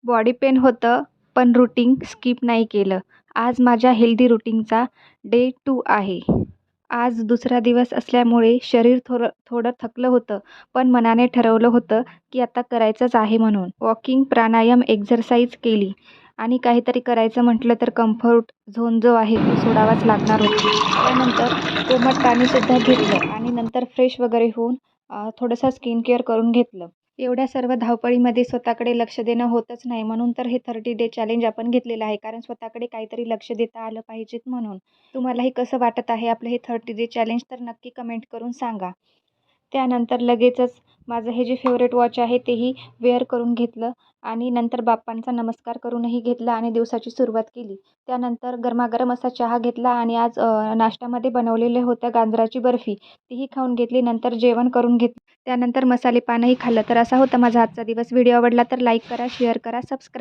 Body pain होतं, पण routine skip नाही केलं. आज माझ्या हेल्दी रुटीनचा डे 2 आहे. आज दुसरा दिवस असल्यामुळे शरीर थोडं थोडं थकलं होतं, पण मनाने ठरवलं होतं, की आता करायचंच आहे म्हणून. वॉकिंग, प्राणायाम, एक्सरसाइज केली आणि काहीतरी करायचं म्हटलं तर कम्फर्ट झोन जो आहे तो सोडावाच लागणार होता. त्यानंतर कोमट पाणीसुद्धा घेतलं आणि नंतर फ्रेश वगैरे होऊन थोडंसं स्किन केअर करून घेतलं. एवढ्या सर्व धावपळीमध्ये स्वतःकडे लक्ष देणं होतच नाही, म्हणून तर हे 30 डे चॅलेंज आपण घेतलेलं आहे. कारण स्वतःकडे काहीतरी लक्ष देता आलं पाहिजेत म्हणून. तुम्हालाही कसं वाटत आहे आपलं हे 30 डे चॅलेंज तर नक्की कमेंट करून सांगा. त्यानंतर लगेचच माझं हे जे फेवरेट वॉच आहे तेही वेअर करून घेतलं आणि नंतर बाप्पांचा नमस्कार करूनही घेतला आणि दिवसाची सुरुवात केली. त्यानंतर गरमागरम असा चहा घेतला आणि आज नाश्त्यामध्ये बनवलेल्या होत्या गाजराची बर्फी, तीही खाऊन घेतली. नंतर जेवण करून घेतलं. त्यानंतर मसाले पानही खाल्लं. तर असा होता माझा आजचा दिवस. व्हिडिओ आवडला तर लाईक करा, शेअर करा, सबस्क्राईब